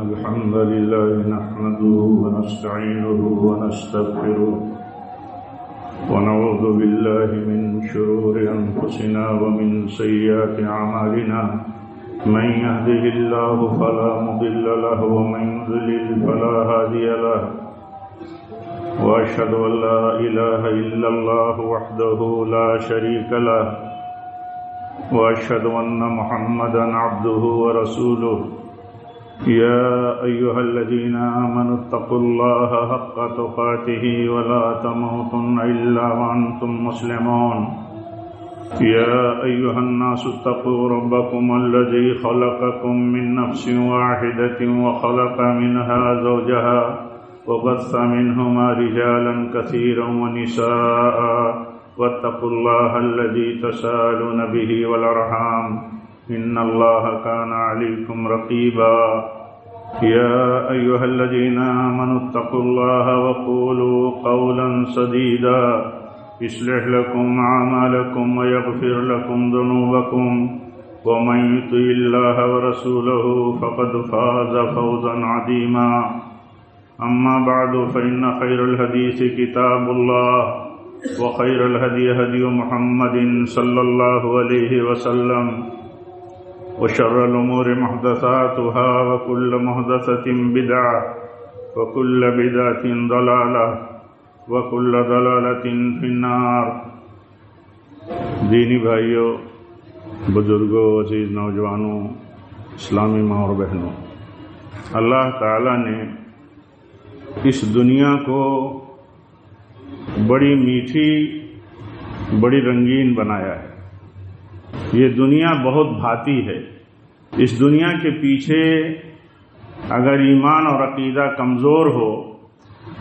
الحمد لله نحمده ونستعينه ونستغفره ونعوذ بالله من شرور أنفسنا ومن سيئات أعمالنا من يهده الله فلا مضل له ومن يضلل فلا هادي له وأشهد أن لا إله إلا الله وحده لا شريك له وأشهد أن محمدا عبده ورسوله يا أيها الذين آمنوا اتقوا الله حق تقاته ولا تموتن إلا وأنتم مسلمون يا أيها الناس اتقوا ربكم الذي خلقكم من نفس واحدة وخلق منها زوجها وبث منهما رجالا كثيرا ونساء واتقوا الله الذي تساءلون به والأرحام إن الله كان عليكم رقيبا يا أيها الذين آمنوا اتقوا الله وقولوا قولا سديدا يصلح لكم أعمالكم ويغفر لكم ذنوبكم ومن يطع الله ورسوله فقد فاز فوزا عظيما أما بعد فإن خير الحديث كتاب الله وخير الهدي هدي محمد صلى الله عليه وسلم وشر الأمور محدثاتها وكل محدثة بدعة وكل بدعة ضلالة وكل ضلالة في النار. دینی بھائیوں، بزرگوں، عزیز نوجوانوں، اسلامی ماں اور بہنوں، اللہ تعالی نے اس دنیا کو بڑی میٹھی، بڑی رنگین بنایا ہے. یہ دنیا بہت بھاتی ہے. اس دنیا کے پیچھے اگر ایمان اور عقیدہ کمزور ہو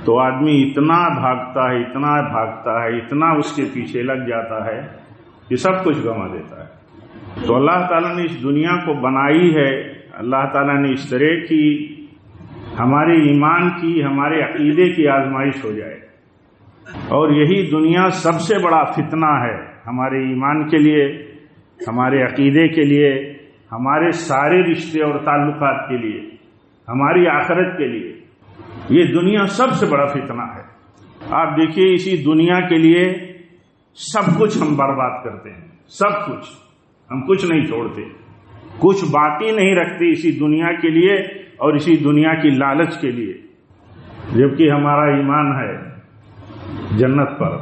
تو آدمی اتنا بھاگتا ہے، اتنا اس کے پیچھے لگ جاتا ہے کہ سب کچھ گنوا دیتا ہے. تو اللہ تعالیٰ نے اس دنیا کو بنائی ہے، اللہ تعالیٰ نے اس طرح کی ہمارے ایمان کی، ہمارے عقیدے کی آزمائش ہو جائے. اور یہی دنیا سب سے بڑا فتنہ ہے ہمارے ایمان کے لیے، ہمارے عقیدے کے لیے، ہمارے سارے رشتے اور تعلقات کے لیے، ہماری آخرت کے لیے. یہ دنیا سب سے بڑا فتنہ ہے. آپ دیکھیے، اسی دنیا کے لیے سب کچھ ہم برباد کرتے ہیں، سب کچھ. ہم کچھ نہیں چھوڑتے، کچھ باقی نہیں رکھتے اسی دنیا کے لیے اور اسی دنیا کی لالچ کے لیے. جبکہ ہمارا ایمان ہے جنت پر،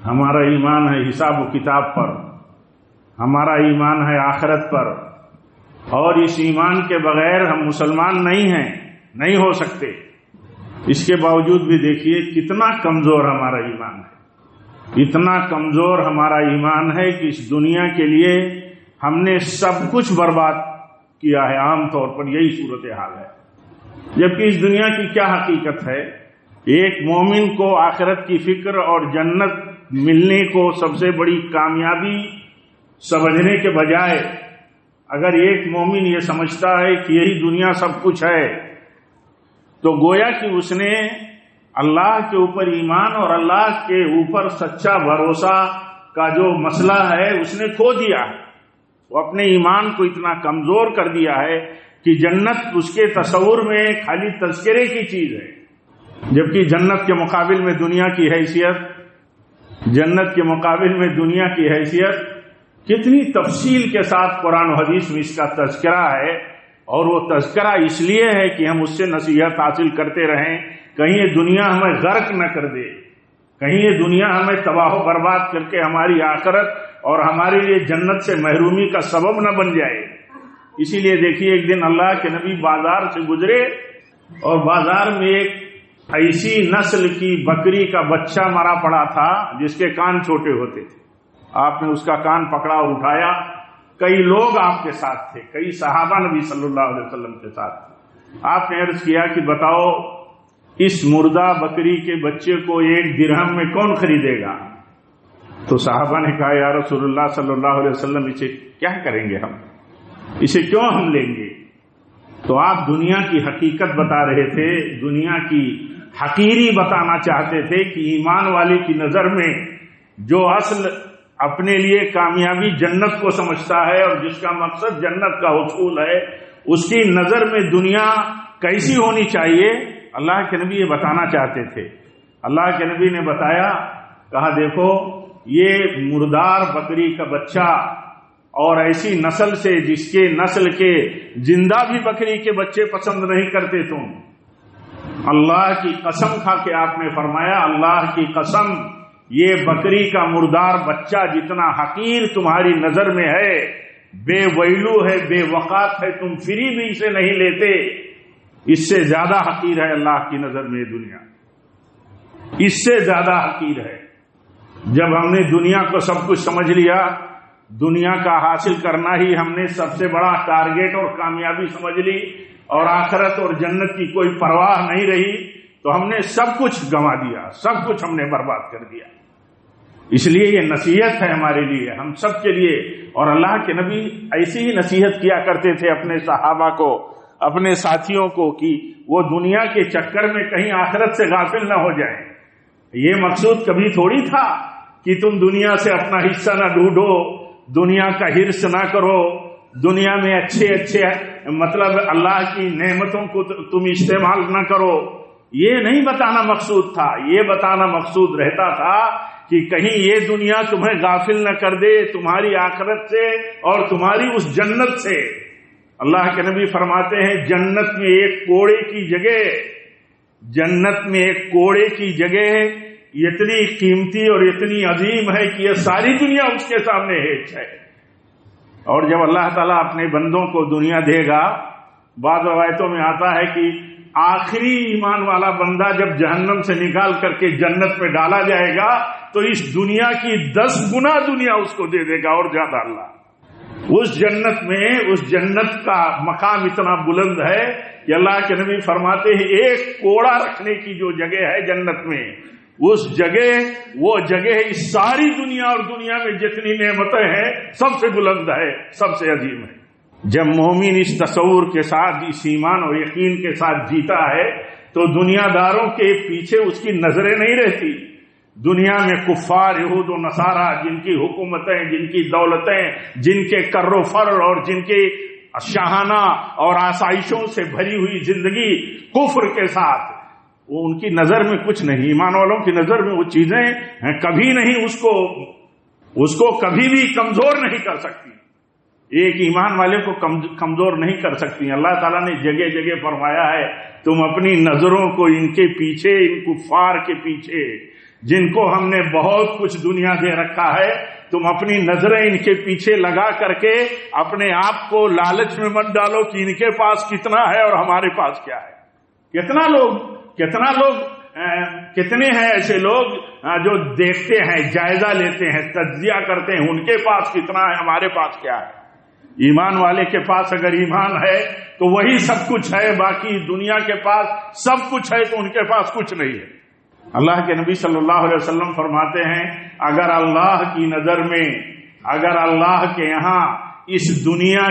ہمارا ایمان ہے حساب و کتاب پر، ہمارا ایمان ہے آخرت پر. اور اس ایمان کے بغیر ہم مسلمان نہیں ہیں، نہیں ہو سکتے. اس کے باوجود بھی دیکھیے کتنا کمزور ہمارا ایمان ہے. اتنا کمزور ہمارا ایمان ہے کہ اس دنیا کے لیے ہم نے سب کچھ برباد کیا ہے. عام طور پر یہی صورتحال ہے. جبکہ اس دنیا کی کیا حقیقت ہے؟ ایک مومن کو آخرت کی فکر اور جنت ملنے کو سب سے بڑی کامیابی سمجھنے کے بجائے اگر ایک مومن یہ سمجھتا ہے کہ یہی دنیا سب کچھ ہے تو گویا کہ اس نے اللہ کے اوپر ایمان اور اللہ کے اوپر سچا بھروسہ کا جو مسئلہ ہے اس نے کھو دیا. وہ اپنے ایمان کو اتنا کمزور کر دیا ہے کہ جنت اس کے تصور میں خالی تذکرے کی چیز ہے. جبکہ جنت کے مقابل میں دنیا کی حیثیت کتنی تفصیل کے ساتھ قرآن و حدیث میں اس کا تذکرہ ہے. اور وہ تذکرہ اس لیے ہے کہ ہم اس سے نصیحت حاصل کرتے رہیں، کہیں یہ دنیا ہمیں غرق نہ کر دے، کہیں یہ دنیا ہمیں تباہ و برباد کر کے ہماری آخرت اور ہمارے لیے جنت سے محرومی کا سبب نہ بن جائے. اسی لیے دیکھیے ایک دن اللہ کے نبی بازار سے گزرے اور بازار میں ایک ایسی نسل کی بکری کا بچہ مرا پڑا تھا جس کے کان چھوٹے ہوتے تھے. آپ نے اس کا کان پکڑا اور اٹھایا. کئی لوگ آپ کے ساتھ تھے، کئی صحابہ نبی صلی اللہ علیہ وسلم کے ساتھ تھے. آپ نے عرض کیا کہ بتاؤ اس مردہ بکری کے بچے کو 1 درہم میں کون خریدے گا؟ تو صحابہ نے کہا یا رسول اللہ صلی اللہ علیہ وسلم اسے کیا کریں گے، ہم اسے کیوں ہم لیں گے؟ تو آپ دنیا کی حقیقت بتا رہے تھے، دنیا کی حقیری بتانا چاہتے تھے کہ ایمان والے کی نظر میں جو اصل اپنے لیے کامیابی جنت کو سمجھتا ہے اور جس کا مقصد جنت کا حصول ہے، اس کی نظر میں دنیا کیسی ہونی چاہیے اللہ کے نبی یہ بتانا چاہتے تھے۔ اللہ کے نبی نے بتایا، کہا دیکھو یہ مردار بکری کا بچہ اور ایسی نسل سے جس کے نسل کے زندہ بھی بکری کے بچے پسند نہیں کرتے تم، اللہ کی قسم کھا کے آپ نے فرمایا اللہ کی قسم یہ بکری کا مردار بچہ جتنا حقیر تمہاری نظر میں ہے، بے ویلو ہے، بے وقات ہے، تم فری بھی اسے نہیں لیتے، اس سے زیادہ حقیر ہے اللہ کی نظر میں دنیا، اس سے زیادہ حقیر ہے۔ جب ہم نے دنیا کو سب کچھ سمجھ لیا، دنیا کا حاصل کرنا ہی ہم نے سب سے بڑا ٹارگیٹ اور کامیابی سمجھ لی، اور آخرت اور جنت کی کوئی پرواہ نہیں رہی، تو ہم نے سب کچھ گنوا دیا، سب کچھ ہم نے برباد کر دیا۔ اس لیے یہ نصیحت ہے ہمارے لیے، ہم سب کے لیے، اور اللہ کے نبی ایسی ہی نصیحت کیا کرتے تھے اپنے صحابہ کو، اپنے ساتھیوں کو، کہ وہ دنیا کے چکر میں کہیں آخرت سے غافل نہ ہو جائیں۔ یہ مقصود کبھی تھوڑی تھا کہ تم دنیا سے اپنا حصہ نہ ڈھونڈو، دنیا کا حرص نہ کرو، دنیا میں اچھے مطلب اللہ کی نعمتوں کو تم استعمال نہ کرو، یہ نہیں بتانا مقصود تھا۔ یہ بتانا مقصود رہتا تھا کہ کہیں یہ دنیا تمہیں غافل نہ کر دے تمہاری آخرت سے اور تمہاری اس جنت سے۔ اللہ کے نبی فرماتے ہیں جنت میں ایک کوڑے کی جگہ، جنت میں ایک کوڑے کی جگہ اتنی قیمتی اور اتنی عظیم ہے کہ یہ ساری دنیا اس کے سامنے ہیچ ہے۔ اور جب اللہ تعالیٰ اپنے بندوں کو دنیا دے گا، بعض روایتوں میں آتا ہے کہ آخری ایمان والا بندہ جب جہنم سے نکال کر کے جنت میں ڈالا جائے گا تو اس دنیا کی 10 گنا دنیا اس کو دے دے گا اور زیادہ۔ اللہ اس جنت میں، اس جنت کا مقام اتنا بلند ہے کہ اللہ کے نبی فرماتے ہیں ایک کوڑا رکھنے کی جو جگہ ہے جنت میں، اس جگہ، وہ جگہ اس ساری دنیا اور دنیا میں جتنی نعمتیں ہیں سب سے بلند ہے، سب سے عظیم ہے۔ جب مومن اس تصور کے ساتھ، اس ایمان اور یقین کے ساتھ جیتا ہے تو دنیا داروں کے پیچھے اس کی نظریں نہیں رہتی۔ دنیا میں کفار، یہود و نصارہ، جن کی حکومتیں، جن کی دولتیں، جن کے کر و فر اور جن کے شاہانہ اور آسائشوں سے بھری ہوئی زندگی کفر کے ساتھ، وہ ان کی نظر میں کچھ نہیں۔ ایمان والوں کی نظر میں وہ چیزیں کبھی نہیں اس کو کبھی بھی کمزور نہیں کر سکتی، ایک ایمان والے کو کمزور نہیں کر سکتی۔ اللہ تعالیٰ نے جگہ جگہ فرمایا ہے تم اپنی نظروں کو ان کے پیچھے، ان کفار کے پیچھے جن کو ہم نے بہت کچھ دنیا دے رکھا ہے، تم اپنی نظریں ان کے پیچھے لگا کر کے اپنے آپ کو لالچ میں مت ڈالو کہ ان کے پاس کتنا ہے اور ہمارے پاس کیا ہے۔ کتنے ہیں ایسے لوگ جو دیکھتے ہیں، جائزہ لیتے ہیں، تجزیہ کرتے ہیں، ان کے پاس کتنا ہے، ہمارے پاس کیا ہے۔ ایمان والے کے پاس اگر ایمان ہے تو وہی سب کچھ ہے، باقی دنیا کے پاس سب کچھ ہے تو ان کے پاس کچھ نہیں ہے۔ اللہ کے نبی صلی اللہ علیہ وسلم فرماتے ہیں اگر اللہ کی نظر میں، اگر اللہ کے یہاں اس دنیا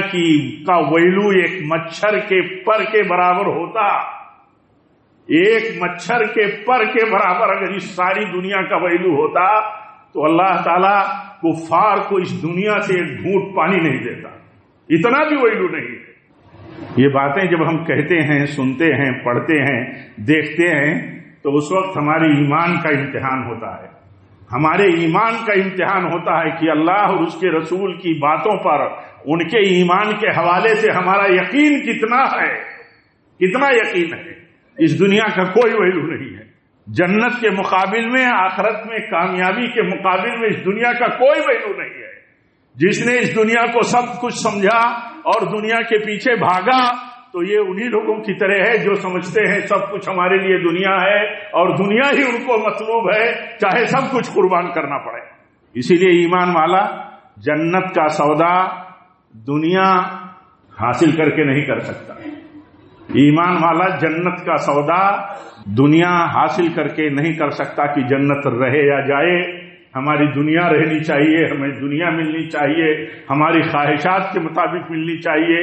کا ویلو ایک مچھر کے پر کے برابر ہوتا، ایک مچھر کے پر کے برابر اگر اس ساری دنیا کا ویلو ہوتا تو اللہ تعالیٰ کفار کو اس دنیا سے ایک گھونٹ پانی نہیں دیتا، اتنا بھی ویلو نہیں ہے۔ یہ باتیں جب ہم کہتے ہیں، سنتے ہیں، پڑھتے ہیں، دیکھتے ہیں تو اس وقت ہمارے ایمان کا امتحان ہوتا ہے، ہمارے ایمان کا امتحان ہوتا ہے کہ اللہ اور اس کے رسول کی باتوں پر ان کے ایمان کے حوالے سے ہمارا یقین کتنا ہے، کتنا یقین ہے۔ اس دنیا کا کوئی ویلو نہیں ہے، جنت کے مقابل میں، آخرت میں کامیابی کے مقابل میں اس دنیا کا کوئی ویلو نہیں ہے۔ جس نے اس دنیا کو سب کچھ سمجھا اور دنیا کے پیچھے بھاگا تو یہ انہی لوگوں کی طرح ہے جو سمجھتے ہیں سب کچھ ہمارے لیے دنیا ہے اور دنیا ہی ان کو مطلوب ہے، چاہے سب کچھ قربان کرنا پڑے۔ اسی لیے ایمان والا جنت کا سودا دنیا حاصل کر کے نہیں کر سکتا، ایمان والا جنت کا سودا دنیا حاصل کر کے نہیں کر سکتا کہ جنت رہے یا جائے۔ ہماری دنیا رہنی چاہیے، ہمیں دنیا ملنی چاہیے، ہماری خواہشات کے مطابق ملنی چاہیے۔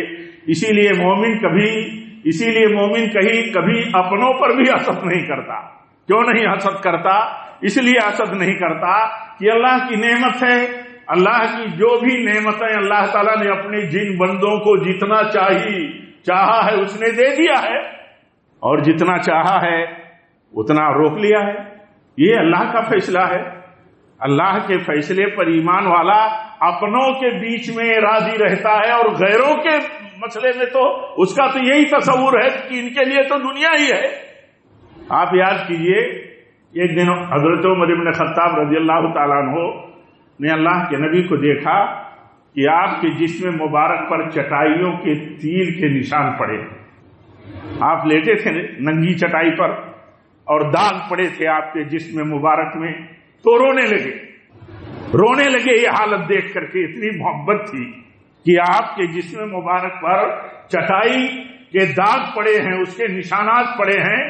اسی لیے مومن کبھی اپنوں پر بھی حسد نہیں کرتا۔ کیوں نہیں حسد کرتا؟ اس لیے حسد نہیں کرتا کہ اللہ کی نعمت ہے، اللہ کی جو بھی نعمتیں اللہ تعالیٰ نے اپنے جن بندوں کو جتنا چاہی چاہا ہے اس نے دے دیا ہے، اور جتنا چاہا ہے اتنا روک لیا ہے۔ یہ اللہ کا فیصلہ ہے۔ اللہ کے فیصلے پر ایمان والا اپنوں کے بیچ میں راضی رہتا ہے، اور غیروں کے مسئلے میں تو اس کا تو یہی تصور ہے کہ ان کے لیے تو دنیا ہی ہے۔ آپ یاد کیجئے، ایک دن حضرت عمر بن خطاب رضی اللہ تعالیٰ عنہ نے اللہ کے نبی کو دیکھا کہ آپ کے جسم مبارک پر چٹائیوں کے تیر کے نشان پڑے۔ آپ لیٹے تھے ننگی چٹائی پر اور داغ پڑے تھے آپ کے جسم مبارک میں، تو رونے لگے یہ حالت دیکھ کر کے۔ اتنی محبت تھی کہ آپ کے جسم مبارک پر چٹائی کے داغ پڑے ہیں، اس کے نشانات پڑے ہیں،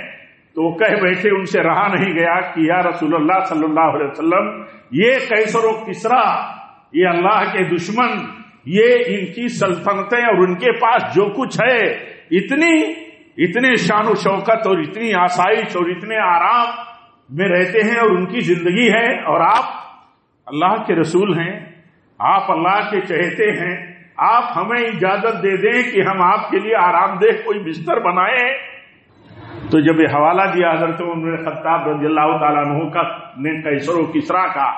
تو وہ کہہ بیٹھے، ان سے رہا نہیں گیا کہ یا رسول اللہ صلی اللہ علیہ وسلم، یہ قیصر و کسریٰ، یہ اللہ کے دشمن، یہ ان کی سلطنتیں اور ان کے پاس جو کچھ ہے، اتنے شان و شوکت اور اتنی آسائش اور اتنے آرام میں رہتے ہیں، اور ان کی زندگی ہے، اور آپ اللہ کے رسول ہیں، آپ اللہ کے چہیتے ہیں، آپ ہمیں اجازت دے دیں کہ ہم آپ کے لیے آرام دہ کوئی بستر بنائیں۔ تو جب یہ حوالہ دیا حضرت عمر بن خطاب رضی اللہ تعالیٰ عنہ کا نے قیصر و کسریٰ کا،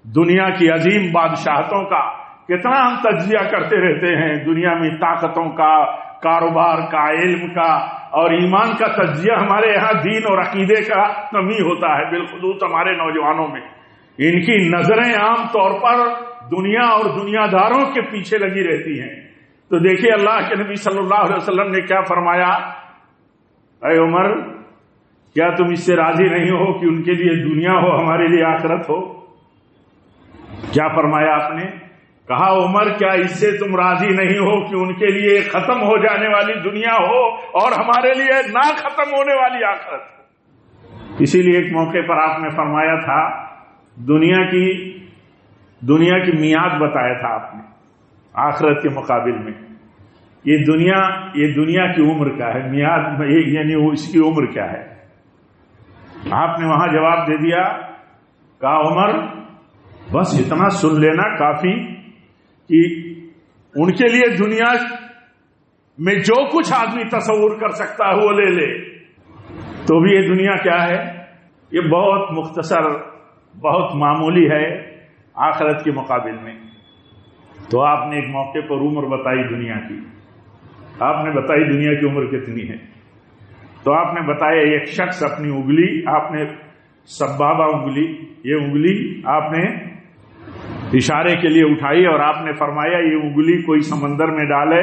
دنیا کی عظیم بادشاہتوں کا، کتنا ہم تجزیہ کرتے رہتے ہیں، دنیا میں طاقتوں کا، کاروبار کا، علم کا اور ایمان کا تجزیہ ہمارے یہاں دین اور عقیدے کا کمی ہوتا ہے، بالخصوص ہمارے نوجوانوں میں۔ ان کی نظریں عام طور پر دنیا اور دنیا داروں کے پیچھے لگی رہتی ہیں۔ تو دیکھیے اللہ کے نبی صلی اللہ علیہ وسلم نے کیا فرمایا، اے عمر، کیا تم اس سے راضی نہیں ہو کہ ان کے لیے دنیا ہو، ہمارے لیے آخرت ہو؟ کیا فرمایا آپ نے؟ کہا عمر، کیا اس سے تم راضی نہیں ہو کہ ان کے لیے ختم ہو جانے والی دنیا ہو اور ہمارے لیے نہ ختم ہونے والی آخرت؟ اسی لیے ایک موقع پر آپ نے فرمایا تھا، دنیا کی میعاد بتایا تھا آپ نے آخرت کے مقابل میں۔ یہ دنیا کی عمر کیا ہے، میعاد یعنی اس کی عمر کیا ہے؟ آپ نے وہاں جواب دے دیا، کہا عمر، بس اتنا سن لینا کافی کہ ان کے لیے دنیا میں جو کچھ آدمی تصور کر سکتا ہے وہ لے لے، تو بھی یہ دنیا کیا ہے؟ یہ بہت مختصر، بہت معمولی ہے آخرت کے مقابل میں۔ تو آپ نے ایک موقع پر عمر بتائی دنیا کی، آپ نے بتائی دنیا کی عمر کتنی ہے، تو آپ نے بتایا ایک شخص اپنی انگلی، آپ نے سبابہ انگلی، یہ انگلی آپ نے اشارے کے لیے اٹھائی اور آپ نے فرمایا یہ انگلی کوئی سمندر میں ڈالے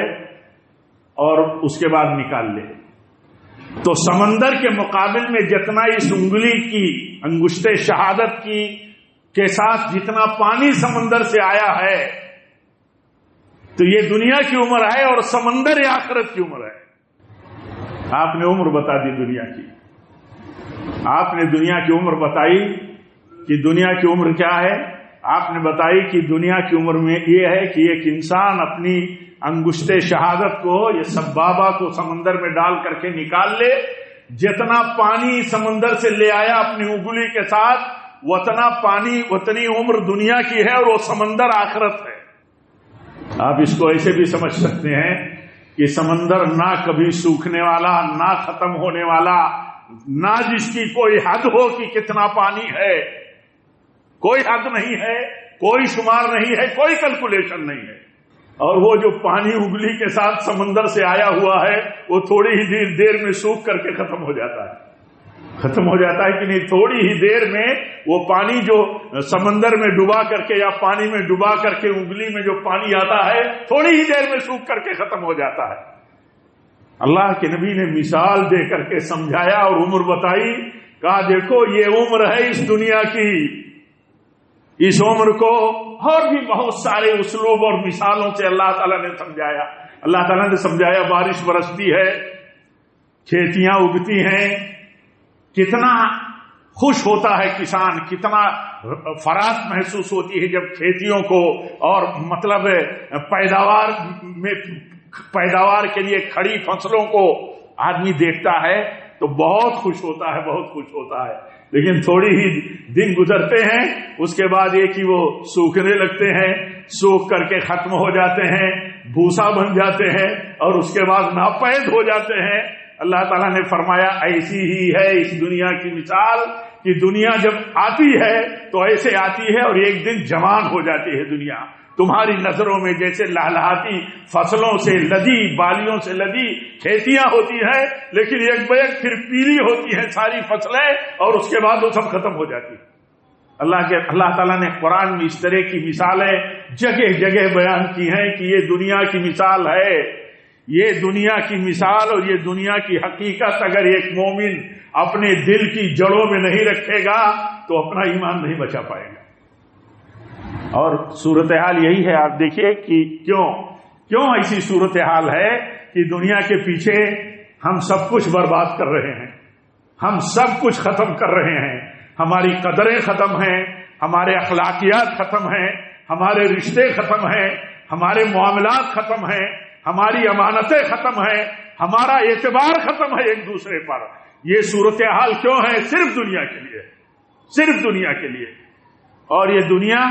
اور اس کے بعد نکال لے، تو سمندر کے مقابل میں جتنا اس انگلی کی انگشت شہادت کی کے ساتھ جتنا پانی سمندر سے آیا ہے، تو یہ دنیا کی عمر ہے اور سمندر آخرت کی عمر ہے۔ آپ نے عمر بتا دی دنیا کی، آپ نے دنیا کی عمر بتائی کہ دنیا کی عمر کیا ہے۔ آپ نے بتائی کہ دنیا کی عمر میں یہ ہے کہ ایک انسان اپنی انگشت شہادت کو، یہ سبابہ کو سمندر میں ڈال کر کے نکال لے، جتنا پانی سمندر سے لے آیا اپنی انگلی کے ساتھ، اتنا پانی، اتنی عمر دنیا کی ہے، اور وہ سمندر آخرت ہے۔ آپ اس کو ایسے بھی سمجھ سکتے ہیں کہ سمندر نہ کبھی سوکھنے والا، نہ ختم ہونے والا، نہ جس کی کوئی حد ہو کہ کتنا پانی ہے، کوئی حد نہیں ہے، کوئی شمار نہیں ہے، کوئی کیلکولیشن نہیں ہے۔ اور وہ جو پانی انگلی کے ساتھ سمندر سے آیا ہوا ہے وہ تھوڑی ہی دیر میں سوکھ کر کے ختم ہو جاتا ہے کہ نہیں، تھوڑی ہی دیر میں وہ پانی جو سمندر میں ڈبا کر کے یا پانی میں ڈبا کر کے انگلی میں جو پانی آتا ہے تھوڑی ہی دیر میں سوکھ کر کے ختم ہو جاتا ہے۔ اللہ کے نبی نے مثال دے کر کے سمجھایا اور عمر بتائی، کہا دیکھو یہ عمر ہے اس دنیا کی، اس عمر کو اور بھی بہت سارے اسلوب اور مثالوں سے اللہ تعالیٰ نے سمجھایا۔ اللہ تعالیٰ نے سمجھایا بارش برستی ہے، کھیتیاں اگتی ہیں، کتنا خوش ہوتا ہے کسان، کتنا فرحت محسوس ہوتی ہے جب کھیتیوں کو اور مطلب پیداوار کے لیے کھڑی فصلوں کو آدمی دیکھتا ہے تو بہت خوش ہوتا ہے، بہت خوش ہوتا ہے۔ لیکن تھوڑی ہی دن گزرتے ہیں، اس کے بعد یہ کہ وہ سوکھنے لگتے ہیں، سوکھ کر کے ختم ہو جاتے ہیں، بھوسا بن جاتے ہیں اور اس کے بعد ناپید ہو جاتے ہیں۔ اللہ تعالیٰ نے فرمایا ایسی ہی ہے اس دنیا کی مثال کہ دنیا جب آتی ہے تو ایسے آتی ہے اور ایک دن جوان ہو جاتی ہے دنیا۔ تمہاری نظروں میں جیسے لہلہاتی فصلوں سے لدی بالیوں سے لدی کھیتیاں ہوتی ہیں، لیکن ایک بیک پھر پیلی ہوتی ہیں ساری فصلیں اور اس کے بعد وہ سب ختم ہو جاتی ہیں۔ اللہ تعالیٰ نے قرآن میں اس طرح کی مثالیں جگہ جگہ بیان کی ہیں کہ یہ دنیا کی مثال ہے، یہ دنیا کی مثال اور یہ دنیا کی حقیقت اگر ایک مومن اپنے دل کی جڑوں میں نہیں رکھے گا تو اپنا ایمان نہیں بچا پائے گا۔ اور صورتحال یہی ہے، آپ دیکھیے کہ کیوں ایسی صورتحال ہے کہ دنیا کے پیچھے ہم سب کچھ برباد کر رہے ہیں، ہم سب کچھ ختم کر رہے ہیں، ہماری قدریں ختم ہیں، ہمارے اخلاقیات ختم ہیں، ہمارے رشتے ختم ہیں، ہمارے معاملات ختم ہیں، ہماری امانتیں ختم ہیں، ہمارا اعتبار ختم ہے ایک دوسرے پر۔ یہ صورتحال کیوں ہے؟ صرف دنیا کے لیے، صرف دنیا کے لیے۔ اور یہ دنیا،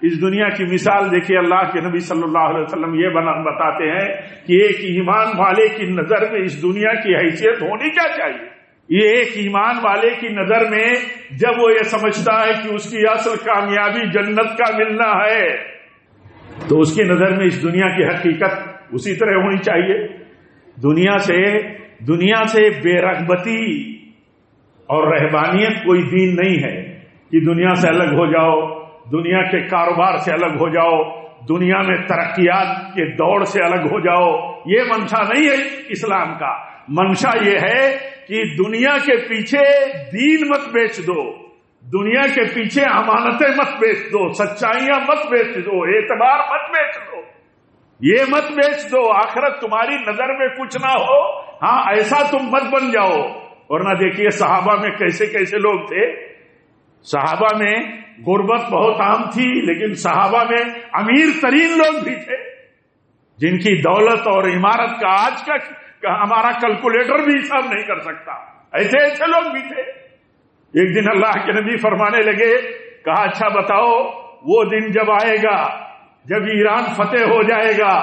اس دنیا کی مثال دیکھیے، اللہ کے نبی صلی اللہ علیہ وسلم یہ بتاتے ہیں کہ ایک ایمان والے کی نظر میں اس دنیا کی حیثیت ہونی کیا چاہیے۔ یہ ایک ایمان والے کی نظر میں جب وہ یہ سمجھتا ہے کہ اس کی اصل کامیابی جنت کا ملنا ہے تو اس کی نظر میں اس دنیا کی حقیقت اسی طرح ہونی چاہیے۔ دنیا سے بے رغبتی اور رہبانیت کوئی دین نہیں ہے کہ دنیا سے الگ ہو جاؤ، دنیا کے کاروبار سے الگ ہو جاؤ، دنیا میں ترقیات کے دوڑ سے الگ ہو جاؤ۔ یہ منشا نہیں ہے اسلام کا۔ منشا یہ ہے کہ دنیا کے پیچھے دین مت بیچ دو، دنیا کے پیچھے امانتیں مت بیچ دو، سچائیاں مت بیچ دو، اعتبار مت بیچ دو، یہ مت بیچ دو۔ آخرت تمہاری نظر میں کچھ نہ ہو، ہاں ایسا تم مت بن جاؤ۔ ورنہ دیکھیے صحابہ میں کیسے کیسے لوگ تھے۔ صحابہ میں غربت بہت عام تھی، لیکن صحابہ میں امیر ترین لوگ بھی تھے جن کی دولت اور عمارت کا آج کا ہمارا کیلکولیٹر بھی حساب نہیں کر سکتا۔ ایسے لوگ بھی تھے۔ ایک دن اللہ کے نبی فرمانے لگے، کہا اچھا بتاؤ وہ دن جب آئے گا جب ایران فتح ہو جائے گا،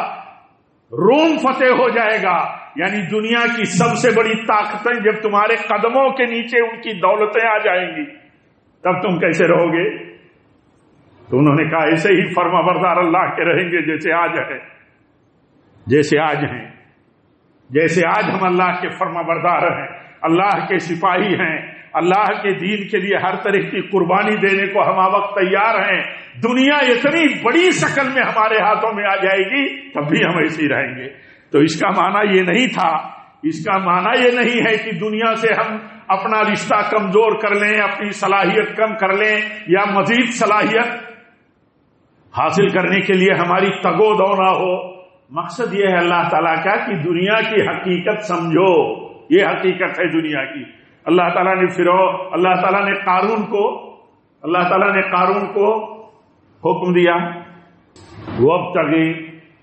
روم فتح ہو جائے گا، یعنی دنیا کی سب سے بڑی طاقتیں جب تمہارے قدموں کے نیچے ان کی دولتیں آ جائیں گی تب تم کیسے رہو گے؟ تو انہوں نے کہا ایسے ہی فرما بردار اللہ کے رہیں گے جیسے آج ہیں، جیسے آج ہیں، جیسے آج ہم اللہ کے فرما بردار ہیں، اللہ کے سپاہی ہیں، اللہ کے دین کے لیے ہر طرح کی قربانی دینے کو ہم وقت تیار ہیں۔ دنیا اتنی بڑی شکل میں ہمارے ہاتھوں میں آ جائے گی تب بھی ہم ایسے ہی رہیں گے۔ تو اس کا معنی یہ نہیں تھا، اس کا معنی یہ نہیں ہے کہ دنیا سے ہم اپنا رشتہ کمزور کر لیں، اپنی صلاحیت کم کر لیں یا مزید صلاحیت حاصل کرنے کے لیے ہماری تگو دو نہ ہو۔ مقصد یہ ہے اللہ تعالیٰ کا کہ دنیا کی حقیقت سمجھو، یہ حقیقت ہے دنیا کی۔ اللہ تعالیٰ نے قارون کو حکم دیا، وابتغی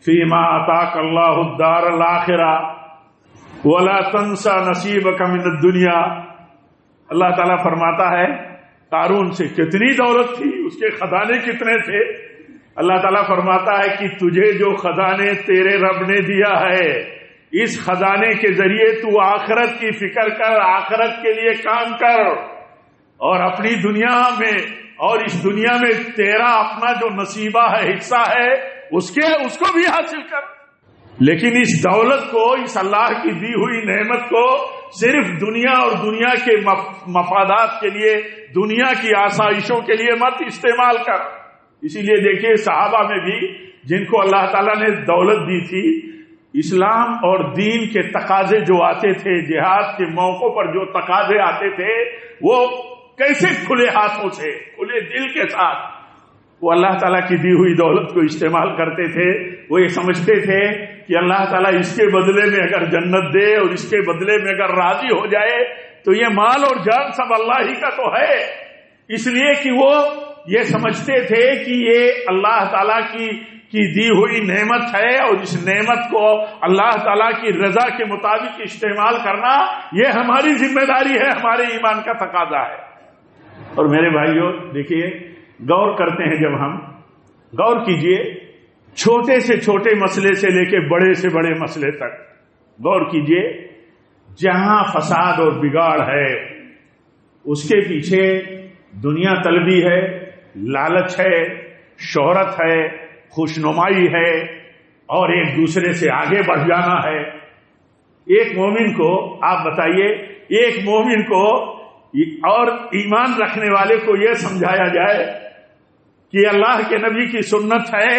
فیما آتاک اللہ الدار الآخرہ ولا تنس نصیبک من الدنیا۔ اللہ تعالیٰ فرماتا ہے قارون سے کتنی دولت تھی، اس کے خزانے کتنے تھے۔ اللہ تعالیٰ فرماتا ہے کہ تجھے جو خزانے تیرے رب نے دیا ہے، اس خزانے کے ذریعے تو آخرت کی فکر کر، آخرت کے لیے کام کر، اور اپنی دنیا میں اور اس دنیا میں تیرا اپنا جو نصیبہ ہے، حصہ ہے، اس کو بھی حاصل کر۔ لیکن اس دولت کو، اس اللہ کی دی ہوئی نعمت کو صرف دنیا اور دنیا کے مفادات کے لیے، دنیا کی آسائشوں کے لیے مت استعمال کر۔ اسی لیے دیکھیے صحابہ میں بھی جن کو اللہ تعالیٰ نے دولت دی تھی، اسلام اور دین کے تقاضے جو آتے تھے، جہاد کے موقعوں پر جو تقاضے آتے تھے، وہ کیسے کھلے ہاتھوں سے، کھلے دل کے ساتھ وہ اللہ تعالیٰ کی دی ہوئی دولت کو استعمال کرتے تھے۔ وہ یہ سمجھتے تھے کہ اللہ تعالیٰ اس کے بدلے میں اگر جنت دے اور اس کے بدلے میں اگر راضی ہو جائے تو یہ مال اور جان سب اللہ ہی کا تو ہے، اس لیے کہ وہ یہ سمجھتے تھے کہ یہ اللہ تعالیٰ کی دی ہوئی نعمت ہے، اور اس نعمت کو اللہ تعالیٰ کی رضا کے مطابق استعمال کرنا یہ ہماری ذمہ داری ہے، ہمارے ایمان کا تقاضا ہے۔ اور میرے بھائیوں دیکھیے، غور کرتے ہیں، جب ہم غور کیجئے چھوٹے سے چھوٹے مسئلے سے لے کے بڑے سے بڑے مسئلے تک غور کیجئے، جہاں فساد اور بگاڑ ہے اس کے پیچھے دنیا طلبی ہے، لالچ ہے، شہرت ہے، خوشنمائی ہے، اور ایک دوسرے سے آگے بڑھ جانا ہے۔ ایک مومن کو آپ بتائیے، ایک مومن کو اور ایمان رکھنے والے کو یہ سمجھایا جائے کہ اللہ کے نبی کی سنت ہے،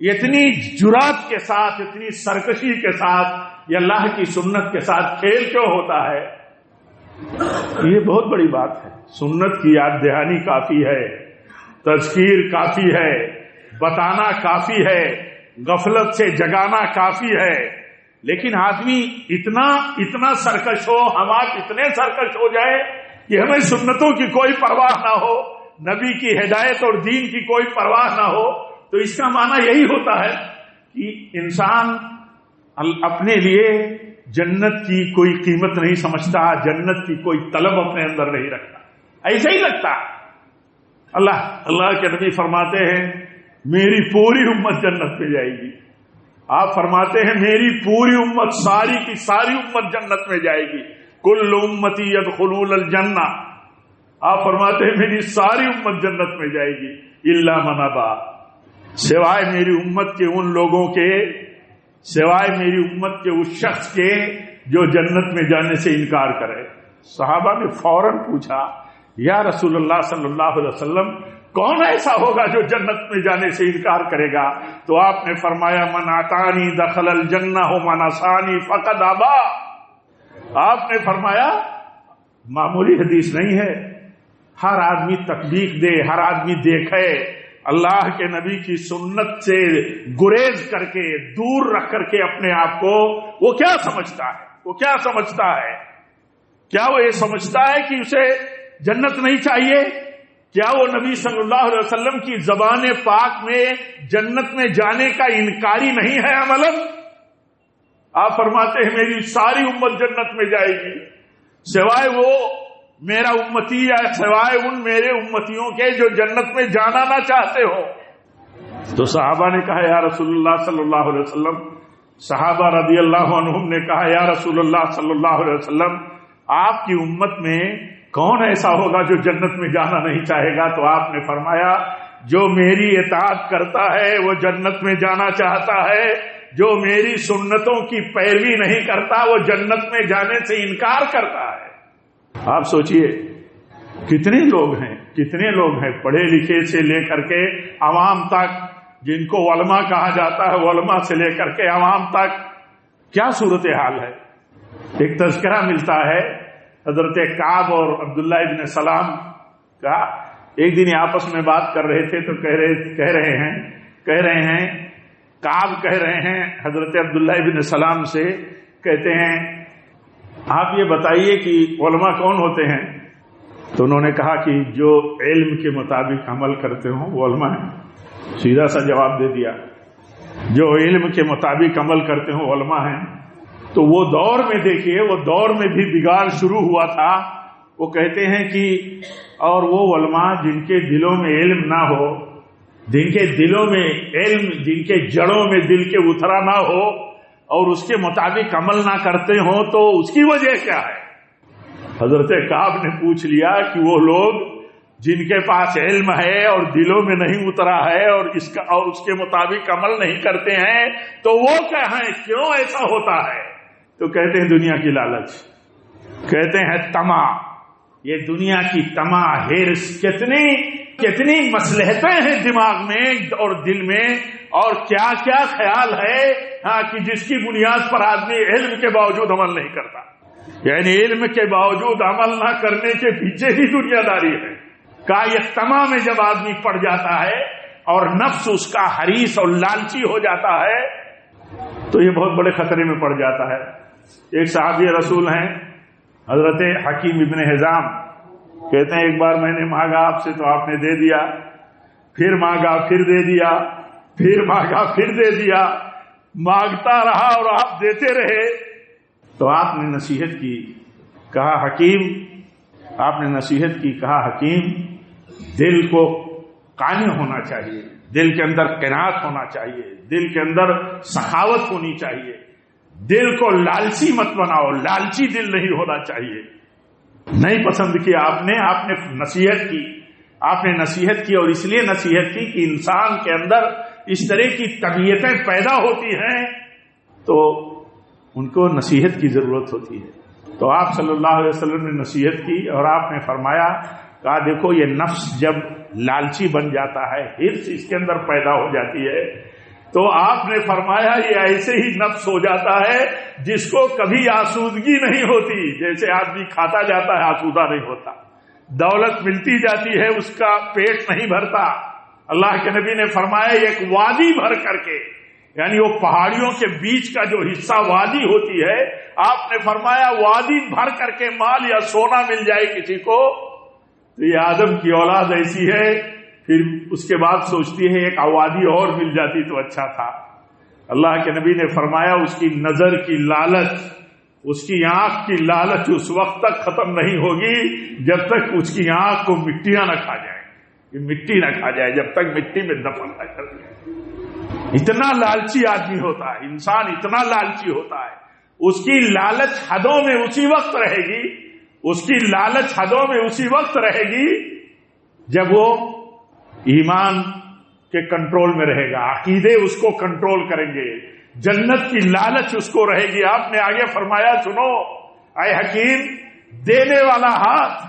اتنی جرات کے ساتھ، اتنی سرکشی کے ساتھ یہ اللہ کی سنت کے ساتھ کھیل کیوں ہوتا ہے؟ یہ بہت بڑی بات ہے۔ سنت کی یاد دہانی کافی ہے، تذکیر کافی ہے، بتانا کافی ہے، غفلت سے جگانا کافی ہے، لیکن آدمی اتنا سرکش ہو، ہم آپ اتنے سرکش ہو جائے کہ ہمیں سنتوں کی کوئی پرواہ نہ ہو، نبی کی ہدایت اور دین کی کوئی پرواہ نہ ہو، تو اس کا معنی یہی ہوتا ہے کہ انسان اپنے لیے جنت کی کوئی قیمت نہیں سمجھتا، جنت کی کوئی طلب اپنے اندر نہیں رکھتا، ایسا ہی لگتا۔ اللہ کے نبی فرماتے ہیں میری پوری امت جنت میں جائے گی۔ آپ فرماتے ہیں میری پوری امت، ساری کی ساری امت جنت میں جائے گی، کل امتی یدخلون الجنہ۔ آپ فرماتے ہیں میری ساری امت جنت میں جائے گی، الا من ابا، سوائے میری امت کے ان لوگوں کے، سوائے میری امت کے اس شخص کے جو جنت میں جانے سے انکار کرے۔ صحابہ نے فوراً پوچھا یا رسول اللہ صلی اللہ علیہ وسلم کون ایسا ہوگا جو جنت میں جانے سے انکار کرے گا؟ تو آپ نے فرمایا من اطاعنی دخل الجنہ ومن عصانی فقد ابا۔ آپ نے فرمایا معمولی حدیث نہیں ہے، ہر آدمی تطبیق دے، ہر آدمی دیکھے اللہ کے نبی کی سنت سے گریز کر کے، دور رکھ کر کے اپنے آپ کو، وہ کیا سمجھتا ہے؟ وہ کیا سمجھتا ہے؟ کیا وہ یہ سمجھتا ہے کہ اسے جنت نہیں چاہیے؟ کیا وہ نبی صلی اللہ علیہ وسلم کی زبان پاک میں جنت میں جانے کا انکاری نہیں ہے عملاً؟ آپ فرماتے ہیں میری ساری امت جنت میں جائے گی سوائے وہ میرا امتی، یا سوائے ان میرے امتیوں کے جو جنت میں جانا نہ چاہتے ہو۔ تو صحابہ نے کہا یا رسول اللہ صلی اللہ علیہ وسلم، صحابہ رضی اللہ عنہم نے کہا یا رسول اللہ صلی اللہ علیہ وسلم، آپ کی امت میں کون ایسا ہوگا جو جنت میں جانا نہیں چاہے گا؟ تو آپ نے فرمایا جو میری اطاعت کرتا ہے وہ جنت میں جانا چاہتا ہے، جو میری سنتوں کی پیروی نہیں کرتا وہ جنت میں جانے سے انکار کرتا ہے۔ آپ سوچئے کتنے لوگ ہیں پڑھے لکھے سے لے کر کے عوام تک، جن کو علماء کہا جاتا ہے، علماء سے لے کر کے عوام تک، کیا صورتحال ہے؟ ایک تذکرہ ملتا ہے حضرت کعب اور عبداللہ ابن سلام کا، ایک دن آپس میں بات کر رہے تھے تو کہہ رہے ہیں کعب کہہ رہے ہیں حضرت عبداللہ ابن سلام سے، کہتے ہیں آپ یہ بتائیے کہ علماء کون ہوتے ہیں؟ تو انہوں نے کہا کہ جو علم کے مطابق عمل کرتے ہوں وہ علماء ہیں۔ سیدھا سا جواب دے دیا، جو علم کے مطابق عمل کرتے ہوں علماء ہیں۔ تو وہ دور میں دیکھیے، وہ دور میں بھی بگاڑ شروع ہوا تھا۔ وہ کہتے ہیں کہ اور وہ علماء جن کے دلوں میں علم نہ ہو، جن کے دلوں میں علم، جن کے جڑوں میں دل کے اترا نہ ہو اور اس کے مطابق عمل نہ کرتے ہوں، تو اس کی وجہ کیا ہے؟ حضرت کعب نے پوچھ لیا کہ وہ لوگ جن کے پاس علم ہے اور دلوں میں نہیں اترا ہے اور اس کے مطابق عمل نہیں کرتے ہیں، تو وہ کیا ہیں؟ کیوں ایسا ہوتا ہے؟ تو کہتے ہیں دنیا کی لالچ، کہتے ہیں طمع، یہ دنیا کی طمع، ہرس، کتنی مصلحتیں ہیں دماغ میں اور دل میں، اور کیا کیا خیال ہے کہ جس کی بنیاد پر آدمی علم کے باوجود عمل نہیں کرتا، یعنی علم کے باوجود عمل نہ کرنے کے پیچھے ہی دنیا داری ہے۔ کا یہ طمع میں جب آدمی پڑ جاتا ہے اور نفس اس کا حریص اور لالچی ہو جاتا ہے تو یہ بہت بڑے خطرے میں پڑ جاتا ہے۔ ایک صحابی رسول ہیں حضرت حکیم ابن حزام، کہتے ہیں ایک بار میں نے مانگا آپ سے تو آپ نے دے دیا، پھر مانگا پھر دے دیا، پھر مانگا پھر دے دیا، مانگتا رہا اور آپ دیتے رہے۔ تو آپ نے نصیحت کی، کہا حکیم، آپ نے نصیحت کی، کہا حکیم دل کو قانع ہونا چاہیے، دل کے اندر قناعت ہونا چاہیے، دل کے اندر سخاوت ہونی چاہیے، دل کو لالچی مت بناؤ، لالچی دل نہیں ہونا چاہیے۔ نہیں پسند کیا آپ نے نصیحت کی اور اس لیے نصیحت کی کہ انسان کے اندر اس طرح کی طبیعتیں پیدا ہوتی ہیں تو ان کو نصیحت کی ضرورت ہوتی ہے۔ تو آپ صلی اللہ علیہ وسلم نے نصیحت کی اور آپ نے فرمایا، کہا دیکھو یہ نفس جب لالچی بن جاتا ہے، حرص اس کے اندر پیدا ہو جاتی ہے، تو آپ نے فرمایا یہ ایسے ہی نفس ہو جاتا ہے جس کو کبھی آسودگی نہیں ہوتی، جیسے آدمی کھاتا جاتا ہے آسودہ نہیں ہوتا، دولت ملتی جاتی ہے اس کا پیٹ نہیں بھرتا۔ اللہ کے نبی نے فرمایا ایک وادی بھر کر کے، یعنی وہ پہاڑیوں کے بیچ کا جو حصہ وادی ہوتی ہے، آپ نے فرمایا وادی بھر کر کے مال یا سونا مل جائے کسی کو تو یہ آدم کی اولاد ایسی ہے، پھر اس کے بعد سوچتی ہے ایک وادی اور مل جاتی تو اچھا تھا۔ اللہ کے نبی نے فرمایا اس کی نظر کی لالچ، اس کی آنکھ کی لالچ اس وقت تک ختم نہیں ہوگی جب تک اس کی آنکھ کو مٹیاں نہ کھا جائے، یہ مٹی نہ کھا جائے، جب تک مٹی میں دفن نہ کر دے۔ اتنا لالچی آدمی ہوتا ہے، انسان اتنا لالچی ہوتا ہے، اس کی لالچ حدوں میں اسی وقت رہے گی، اس کی لالچ حدوں میں اسی وقت رہے گی جب وہ ایمان کے کنٹرول میں رہے گا، عقیدے اس کو کنٹرول کریں گے، جنت کی لالچ اس کو رہے گی۔ آپ نے آگے فرمایا سنو اے حکیم، دینے والا ہاتھ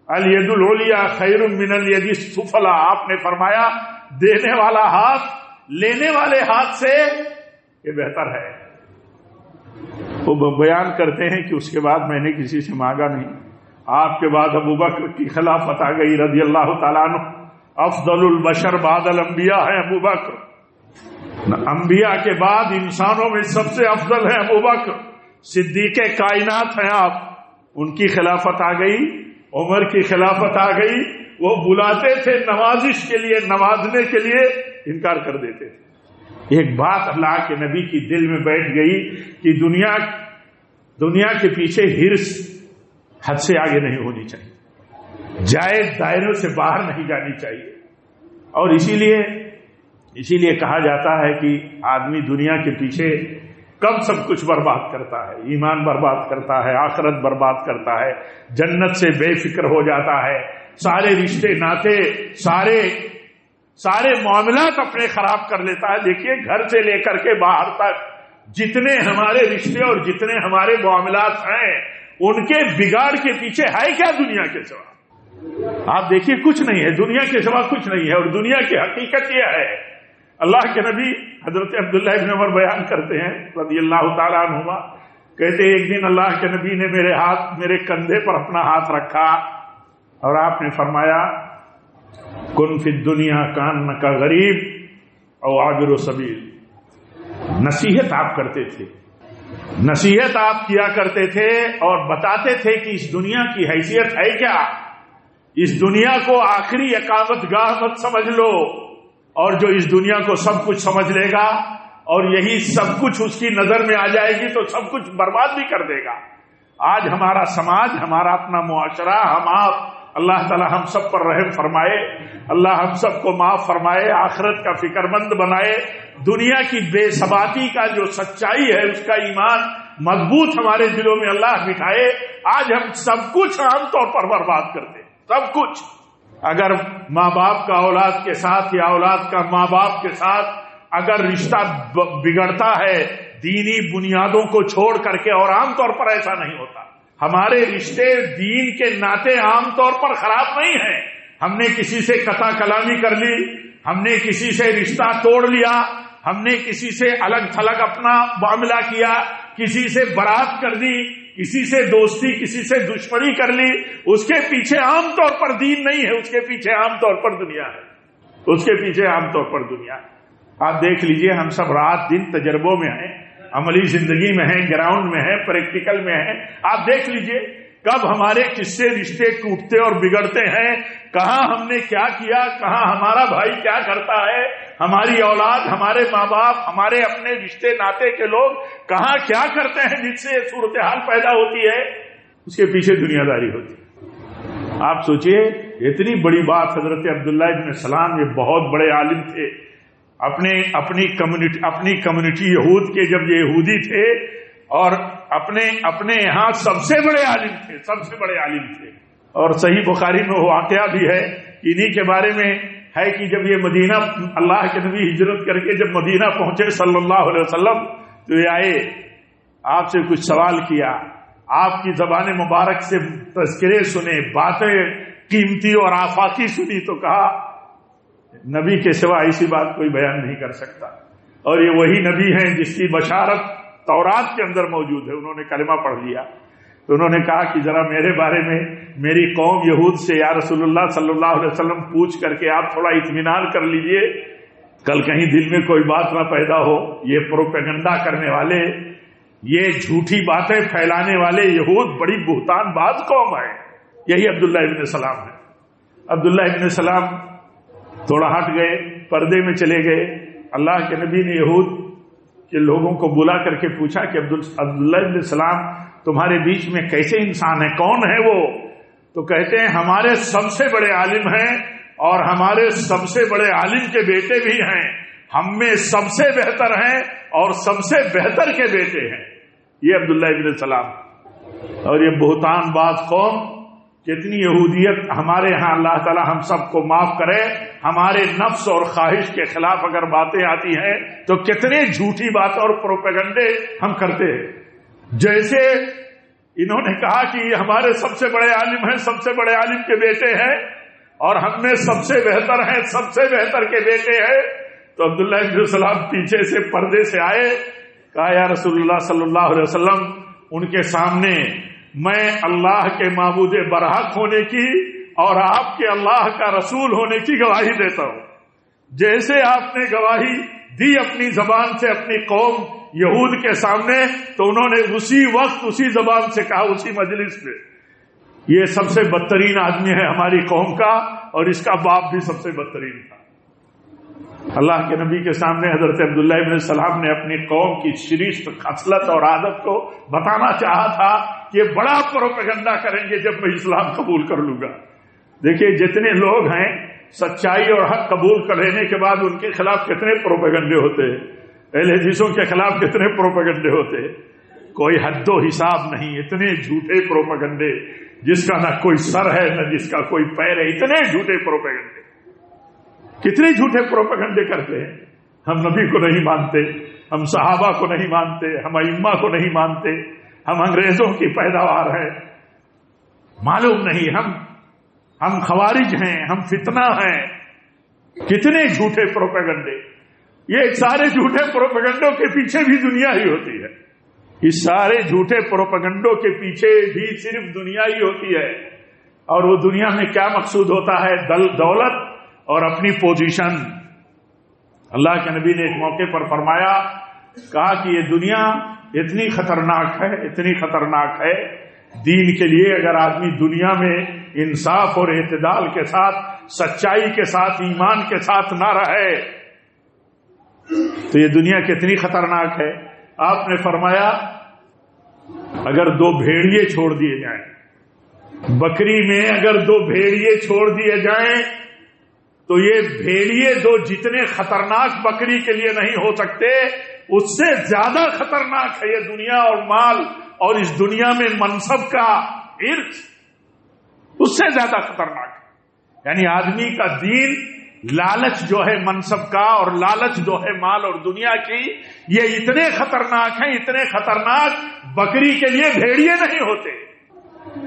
الید العلیٰ خیر من الید السفلی، آپ نے فرمایا دینے والا ہاتھ لینے والے ہاتھ سے یہ بہتر ہے۔ وہ بیان کرتے ہیں کہ اس کے بعد میں نے کسی سے مانگا نہیں، آپ کے بعد ابوبکر کی خلافت آ گئی رضی اللہ تعالیٰ عنہ، افضل البشر بعد الانبیاء ہے ابوبکر، انبیاء کے بعد انسانوں میں سب سے افضل ہے ابوبکر، صدیق کائنات ہیں آپ، ان کی خلافت آ گئی، عمر کی خلافت آ گئی، وہ بلاتے تھے نوازش کے لیے، نوازنے کے لیے انکار کر دیتے تھے۔ ایک بات اللہ کے نبی کی دل میں بیٹھ گئی کہ دنیا کے پیچھے ہرس حد سے آگے نہیں ہونی چاہیے، جائز دائروں سے باہر نہیں جانی چاہیے، اور اسی لیے کہا جاتا ہے کہ آدمی دنیا کے پیچھے کب سب کچھ برباد کرتا ہے، ایمان برباد کرتا ہے، آخرت برباد کرتا ہے، جنت سے بے فکر ہو جاتا ہے، سارے رشتے ناتے سارے معاملات اپنے خراب کر لیتا ہے۔ دیکھیے گھر سے لے کر کے باہر تک جتنے ہمارے رشتے اور جتنے ہمارے معاملات ہیں ان کے بگاڑ کے پیچھے ہے کیا دنیا کے سوا؟ آپ دیکھیے کچھ نہیں ہے، دنیا کے سوا کچھ نہیں ہے، اور دنیا کی حقیقت یہ ہے، اللہ کے نبی حضرت عبداللہ ابن عمر بیان کرتے ہیں رضی اللہ تعالیٰ عنہما، کہتے ایک دن اللہ کے نبی نے میرے کندھے پر اپنا ہاتھ رکھا اور آپ نے فرمایا کن فی الدنیا کانک غریب او عابر سبیل۔ نصیحت آپ کرتے تھے، نصیحت آپ کیا کرتے تھے اور بتاتے تھے کہ اس دنیا کی حیثیت ہے کیا، اس دنیا کو آخری اقامت گاہ مت سمجھ لو، اور جو اس دنیا کو سب کچھ سمجھ لے گا اور یہی سب کچھ اس کی نظر میں آ جائے گی تو سب کچھ برباد بھی کر دے گا۔ آج ہمارا سماج، ہمارا اپنا معاشرہ، ہم آپ، اللہ تعالی ہم سب پر رحم فرمائے، اللہ ہم سب کو معاف فرمائے، آخرت کا فکر مند بنائے، دنیا کی بے ثباتی کا جو سچائی ہے اس کا ایمان مضبوط ہمارے دلوں میں اللہ بٹھائے۔ آج ہم سب کچھ عام طور پر برباد کرتے ہیں، سب کچھ۔ اگر ماں باپ کا اولاد کے ساتھ یا اولاد کا ماں باپ کے ساتھ اگر رشتہ بگڑتا ہے دینی بنیادوں کو چھوڑ کر کے، اور عام طور پر ایسا نہیں ہوتا، ہمارے رشتے دین کے ناطے عام طور پر خراب نہیں ہیں، ہم نے کسی سے قطع کلامی کر لی، ہم نے کسی سے رشتہ توڑ لیا، ہم نے کسی سے الگ تھلگ اپنا معاملہ کیا، کسی سے برات کر دی، کسی سے دوستی، کسی سے دشمنی کر لی، اس کے پیچھے عام طور پر دین نہیں ہے، اس کے پیچھے عام طور پر دنیا ہے، اس کے پیچھے عام طور پر دنیا ہے۔ آپ دیکھ لیجئے ہم سب رات دن تجربوں میں ہیں، عملی زندگی میں ہیں، گراؤنڈ میں ہیں، پریکٹیکل میں ہیں، آپ دیکھ لیجئے کب ہمارے کس سے رشتے ٹوٹتے اور بگڑتے ہیں، کہاں ہم نے کیا کیا، کہاں ہمارا بھائی کیا کرتا ہے، ہماری اولاد، ہمارے ماں باپ، ہمارے اپنے رشتے ناتے کے لوگ کہاں کیا کرتے ہیں جس سے یہ صورتحال پیدا ہوتی ہے، اس کے پیچھے دنیا داری ہوتی ہے۔ آپ سوچئے اتنی بڑی بات، حضرت عبداللہ ابن سلام یہ بہت بڑے عالم تھے، اپنی کمیونٹی یہود کے، جب یہ یہودی تھے اور اپنے یہاں سب سے بڑے عالم تھے، اور صحیح بخاری میں وہ واقعہ بھی ہے، انہی کے بارے میں ہے کہ جب یہ مدینہ، اللہ کے نبی ہجرت کر کے جب مدینہ پہنچے صلی اللہ علیہ وسلم، تو یہ آئے، آپ سے کچھ سوال کیا، آپ کی زبان مبارک سے تذکرے سنے، باتیں قیمتی اور آفاقی سنی، تو کہا نبی کے سوا ایسی بات کوئی بیان نہیں کر سکتا، اور یہ وہی نبی ہیں جس کی بشارت تورات کے اندر موجود ہے۔ انہوں نے کلمہ پڑھ لیا تو انہوں نے کہا کہ ذرا میرے بارے میں میری قوم یہود سے یا رسول اللہ صلی اللہ علیہ وسلم پوچھ کر کے آپ تھوڑا اطمینان کر لیجئے، کل کہیں دل میں کوئی بات نہ پیدا ہو۔ یہ پروپیگنڈا کرنے والے، یہ جھوٹی باتیں پھیلانے والے یہود بڑی بہتان باز قوم ہے۔ یہی عبداللہ ابن سلام ہے۔ عبداللہ ابن سلام تھوڑا ہٹ گئے، پردے میں چلے گئے۔ اللہ کے نبی نے یہود کے لوگوں کو بلا کر کے پوچھا کہ عبداللہ ابن سلام تمہارے بیچ میں کیسے انسان ہے، کون ہے وہ؟ تو کہتے ہیں ہمارے سب سے بڑے عالم ہیں، اور ہمارے سب سے بڑے عالم کے بیٹے بھی ہیں، ہم میں سب سے بہتر ہیں اور سب سے بہتر کے بیٹے ہیں۔ یہ عبداللہ ابن سلام، اور یہ بہتان باز قوم، کتنی یہودیت ہمارے ہاں، اللہ تعالی ہم سب کو معاف کرے، ہمارے نفس اور خواہش کے خلاف اگر باتیں آتی ہیں تو کتنے جھوٹی باتیں اور پروپیگنڈے ہم کرتے ہیں۔ جیسے انہوں نے کہا کہ یہ ہمارے سب سے بڑے عالم ہیں، سب سے بڑے عالم کے بیٹے ہیں، اور ہم میں سب سے بہتر ہیں، سب سے بہتر کے بیٹے ہیں، تو عبداللہ ابن سلام پیچھے سے پردے سے آئے، کہا یا رسول اللہ صلی اللہ علیہ وسلم، ان کے سامنے میں اللہ کے معبود برحق ہونے کی اور آپ کے اللہ کا رسول ہونے کی گواہی دیتا ہوں۔ جیسے آپ نے گواہی دی اپنی زبان سے اپنی قوم یہود کے سامنے، تو انہوں نے اسی وقت اسی زبان سے کہا، اسی مجلس میں، یہ سب سے بدترین آدمی ہے ہماری قوم کا، اور اس کا باپ بھی سب سے بدترین تھا۔ اللہ کے نبی کے سامنے حضرت عبداللہ ابن سلام نے اپنی قوم کی شریف خصلت اور عادت کو بتانا چاہا تھا کہ بڑا پروپیگنڈا کریں گے جب میں اسلام قبول کر لوں گا۔ دیکھیے جتنے لوگ ہیں سچائی اور حق قبول کر لینے کے بعد ان کے خلاف کتنے پروپیگنڈے ہوتے ہیں، اہل حدیثوں کے خلاف کتنے پروپیگنڈے ہوتے ہیں، کوئی حد و حساب نہیں، اتنے جھوٹے پروپیگنڈے، جس کا نہ کوئی سر ہے نہ جس کا کوئی پیر ہے، اتنے جھوٹے پروپیگنڈے، کتنے جھوٹے پروپیگنڈے کرتے ہیں۔ ہم نبی کو نہیں مانتے، ہم صحابہ کو نہیں مانتے، ہم ائمہ کو نہیں مانتے، ہم انگریزوں کی پیداوار ہیں، معلوم نہیں، ہم خوارج ہیں، ہم فتنہ ہیں، کتنے جھوٹے پروپیگنڈے۔ یہ سارے جھوٹے پروپیگنڈوں کے پیچھے بھی دنیا ہی ہوتی ہے، اس سارے جھوٹے پروپیگنڈوں کے پیچھے بھی صرف دنیا ہی ہوتی ہے، اور وہ دنیا میں کیا مقصود ہوتا ہے؟ دولت اور اپنی پوزیشن۔ اللہ کے نبی نے ایک موقع پر فرمایا، کہا کہ یہ دنیا اتنی خطرناک ہے، اتنی خطرناک ہے، دین کے لیے اگر آدمی دنیا میں انصاف اور اعتدال کے ساتھ، سچائی کے ساتھ، ایمان کے ساتھ نہ رہے تو یہ دنیا کتنی خطرناک ہے۔ آپ نے فرمایا اگر 2 بھیڑیے چھوڑ دیے جائیں، بکری میں اگر 2 بھیڑیے چھوڑ دیے جائیں تو یہ بھیڑیے 2 جتنے خطرناک بکری کے لیے نہیں ہو سکتے، اس سے زیادہ خطرناک ہے یہ دنیا اور مال اور اس دنیا میں منصب کا عرق، اس سے زیادہ خطرناک ہے۔ یعنی آدمی کا دین، لالچ جو ہے منصب کا اور لالچ جو ہے مال اور دنیا کی، یہ اتنے خطرناک ہیں، اتنے خطرناک بکری کے لیے بھیڑیے نہیں ہوتے۔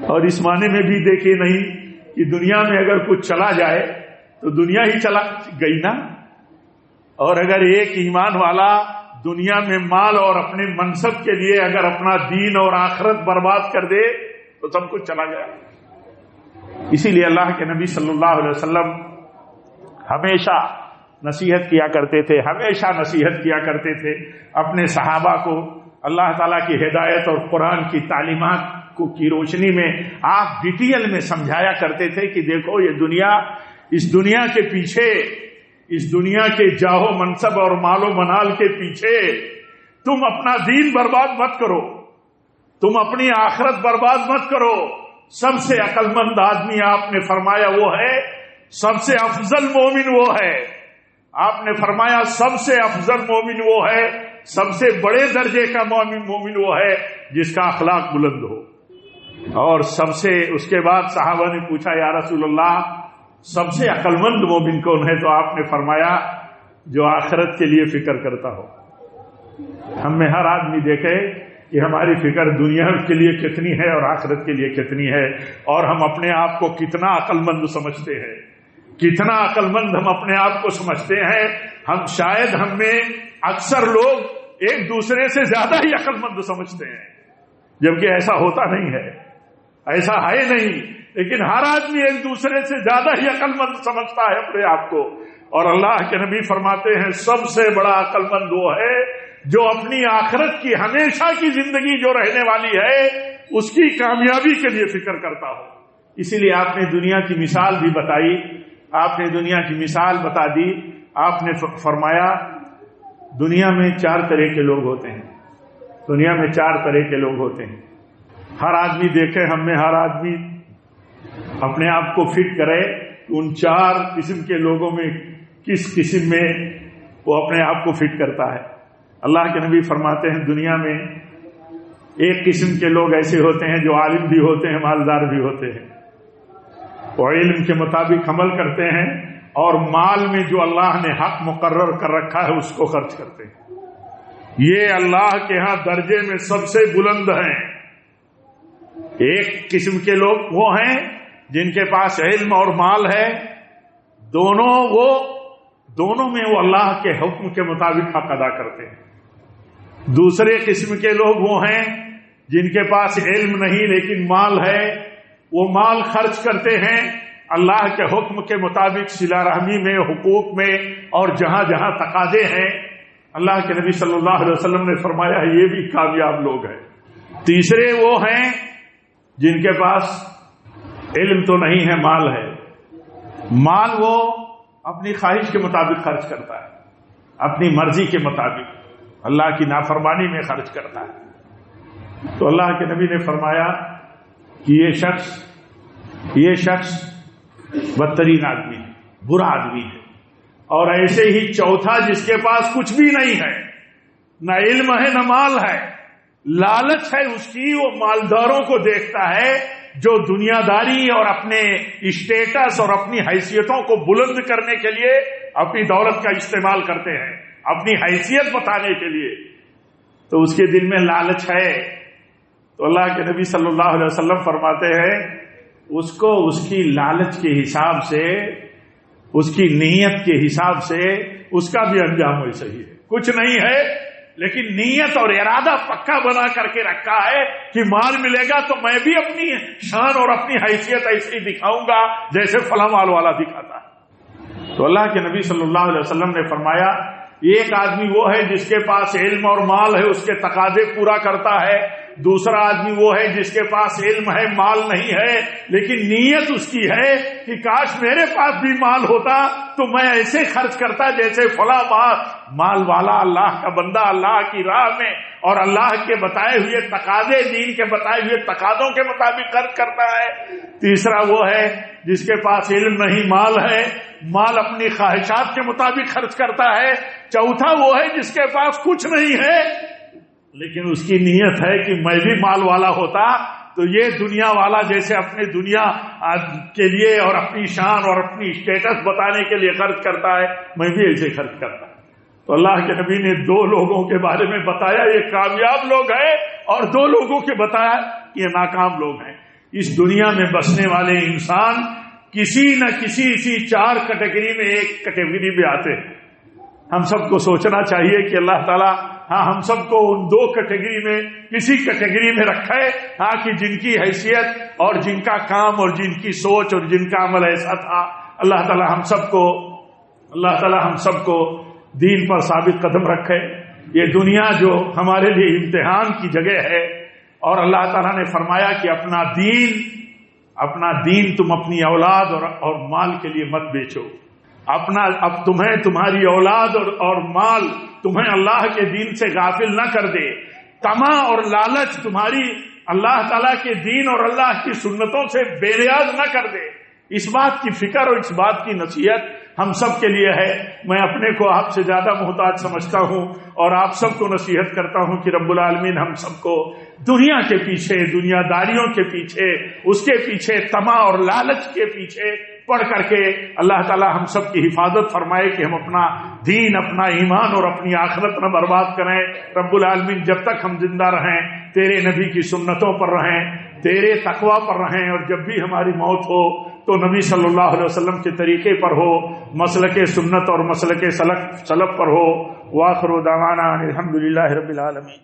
اور اس معنی میں بھی دیکھیے نہیں کہ دنیا میں اگر کچھ چلا جائے تو دنیا ہی چلا گئی نا، اور اگر ایک ایمان والا دنیا میں مال اور اپنے منصب کے لیے اگر اپنا دین اور آخرت برباد کر دے تو سب کچھ چلا گیا۔ اسی لیے اللہ کے نبی صلی اللہ علیہ وسلم ہمیشہ نصیحت کیا کرتے تھے، ہمیشہ نصیحت کیا کرتے تھے اپنے صحابہ کو، اللہ تعالیٰ کی ہدایت اور قرآن کی تعلیمات کی روشنی میں آپ ڈیٹیل میں سمجھایا کرتے تھے کہ دیکھو یہ دنیا، اس دنیا کے پیچھے، اس دنیا کے جاہو منصب اور مال و منال کے پیچھے تم اپنا دین برباد مت کرو، تم اپنی آخرت برباد مت کرو، سب سے عقل مند آدمی آپ نے فرمایا وہ ہے، سب سے افضل مومن وہ ہے، آپ نے فرمایا سب سے افضل مومن وہ ہے، سب سے بڑے درجے کا مومن وہ ہے جس کا اخلاق بلند ہو۔ اور سب سے اس کے بعد صحابہ نے پوچھا یا رسول اللہ سب سے عقل مند مومن کون ہے؟ تو آپ نے فرمایا جو آخرت کے لیے فکر کرتا ہو۔ ہم میں ہر آدمی دیکھے کہ ہماری فکر دنیا کے لیے کتنی ہے اور آخرت کے لیے کتنی ہے، اور ہم اپنے آپ کو کتنا عقل مند سمجھتے ہیں، کتنا عقل مند ہم اپنے آپ کو سمجھتے ہیں۔ ہم شاید ہم میں اکثر لوگ ایک دوسرے سے زیادہ ہی عقل مند سمجھتے ہیں، جبکہ ایسا ہوتا نہیں ہے، ایسا ہے نہیں، لیکن ہر آدمی ایک دوسرے سے زیادہ ہی عقل مند سمجھتا ہے اپنے آپ کو۔ اور اللہ کے نبی فرماتے ہیں سب سے بڑا عقل مند وہ ہے جو اپنی آخرت کی ہمیشہ کی زندگی جو رہنے والی ہے اس کی کامیابی کے لیے فکر کرتا ہو۔ اسی لیے آپ نے دنیا کی مثال بھی بتائی، آپ نے دنیا کی مثال بتا دی، آپ نے فرمایا دنیا میں 4 طرح کے لوگ ہوتے ہیں، دنیا میں 4 طرح کے لوگ ہوتے ہیں۔ ہر آدمی دیکھے ہم میں ہر آدمی اپنے آپ کو فٹ کرے ان 4 قسم کے لوگوں میں کس قسم میں وہ اپنے آپ کو فٹ کرتا ہے۔ اللہ کے نبی فرماتے ہیں دنیا میں ایک قسم کے لوگ ایسے ہوتے ہیں جو عالم بھی ہوتے ہیں، مالدار بھی ہوتے ہیں، وہ علم کے مطابق عمل کرتے ہیں اور مال میں جو اللہ نے حق مقرر کر رکھا ہے اس کو خرچ کرتے ہیں۔ یہ اللہ کے ہاں درجے میں سب سے بلند ہیں۔ ایک قسم کے لوگ وہ ہیں جن کے پاس علم اور مال ہے، دونوں میں وہ اللہ کے حکم کے مطابق حق ادا کرتے ہیں۔ دوسرے قسم کے لوگ وہ ہیں جن کے پاس علم نہیں لیکن مال ہے، وہ مال خرچ کرتے ہیں اللہ کے حکم کے مطابق صلہ رحمی میں، حقوق میں، اور جہاں جہاں تقاضے ہیں۔ اللہ کے نبی صلی اللہ علیہ وسلم نے فرمایا یہ بھی کامیاب لوگ ہیں۔ تیسرے وہ ہیں جن کے پاس علم تو نہیں ہے، مال ہے، مال وہ اپنی خواہش کے مطابق خرچ کرتا ہے، اپنی مرضی کے مطابق اللہ کی نافرمانی میں خرچ کرتا ہے۔ تو اللہ کے نبی نے فرمایا کہ یہ شخص بدترین آدمی ہے، برا آدمی ہے۔ اور ایسے ہی چوتھا جس کے پاس کچھ بھی نہیں ہے، نہ علم ہے نہ مال ہے، لالچ ہے اس کی، وہ مالداروں کو دیکھتا ہے جو دنیا داری اور اپنے اسٹیٹس اور اپنی حیثیتوں کو بلند کرنے کے لیے اپنی دولت کا استعمال کرتے ہیں، اپنی حیثیت بتانے کے لیے، تو اس کے دل میں لالچ ہے۔ تو اللہ کے نبی صلی اللہ علیہ وسلم فرماتے ہیں اس کو اس کی لالچ کے حساب سے، اس کی نیت کے حساب سے اس کا بھی انجام ویسا ہی ہے۔ کچھ نہیں ہے لیکن نیت اور ارادہ پکا بنا کر کے رکھا ہے کہ مال ملے گا تو میں بھی اپنی شان اور اپنی حیثیت ایسی دکھاؤں گا جیسے فلاں مال والا دکھاتا ہے۔ تو اللہ کے نبی صلی اللہ علیہ وسلم نے فرمایا ایک آدمی وہ ہے جس کے پاس علم اور مال ہے، اس کے تقاضے پورا کرتا ہے۔ دوسرا آدمی وہ ہے جس کے پاس علم ہے، مال نہیں ہے، لیکن نیت اس کی ہے کہ کاش میرے پاس بھی مال ہوتا تو میں ایسے خرچ کرتا جیسے فلاں مال والا اللہ کا بندہ اللہ کی راہ میں اور اللہ کے بتائے ہوئے تقاضے، دین کے بتائے ہوئے تقاضوں کے مطابق خرچ کرتا ہے۔ تیسرا وہ ہے جس کے پاس علم نہیں، مال ہے، مال اپنی خواہشات کے مطابق خرچ کرتا ہے۔ چوتھا وہ ہے جس کے پاس کچھ نہیں ہے لیکن اس کی نیت ہے کہ میں بھی مال والا ہوتا تو یہ دنیا والا جیسے اپنے دنیا کے لیے اور اپنی شان اور اپنی اسٹیٹس بتانے کے لیے خرچ کرتا ہے، میں بھی ایسے خرچ کرتا۔ تو اللہ کے نبی نے 2 لوگوں کے بارے میں بتایا یہ کامیاب لوگ ہیں، اور 2 لوگوں کے بتایا یہ ناکام لوگ ہیں۔ اس دنیا میں بسنے والے انسان کسی نہ کسی اسی 4 کیٹیگری میں ایک کیٹیگری میں آتے ہیں۔ ہم سب کو سوچنا چاہیے کہ اللہ تعالیٰ ہم سب کو ان 2 کیٹیگری میں کسی کیٹیگری میں رکھا ہے کہ جن کی حیثیت اور جن کا کام اور جن کی سوچ اور جن کا عمل ایسا تھا۔ اللہ تعالیٰ ہم سب کو دین پر ثابت قدم رکھے۔ یہ دنیا جو ہمارے لیے امتحان کی جگہ ہے، اور اللہ تعالیٰ نے فرمایا کہ اپنا دین تم اپنی اولاد اور مال کے لیے مت بیچو۔ اب تمہاری اولاد اور مال تمہیں اللہ کے دین سے غافل نہ کر دے، طمع اور لالچ تمہاری اللہ تعالیٰ کے دین اور اللہ کی سنتوں سے بے نیاز نہ کر دے. اس بات کی فکر اور اس بات کی نصیحت ہم سب کے لیے ہے. میں اپنے کو آپ سے زیادہ محتاج سمجھتا ہوں اور آپ سب کو نصیحت کرتا ہوں کہ رب العالمین ہم سب کو دنیا کے پیچھے، دنیا داریوں کے پیچھے، اس کے پیچھے طمع اور لالچ کے پیچھے پڑھ کر کے اللہ تعالی ہم سب کی حفاظت فرمائے کہ ہم اپنا دین، اپنا ایمان اور اپنی آخرت نہ برباد کریں. رب العالمین جب تک ہم زندہ رہیں تیرے نبی کی سنتوں پر رہیں، تیرے تقوی پر رہیں، اور جب بھی ہماری موت ہو تو نبی صلی اللہ علیہ وسلم کے طریقے پر ہو، مسلک سنت اور مسلک سلف پر ہو. وآخر دعوانا الحمدللہ رب العالمین.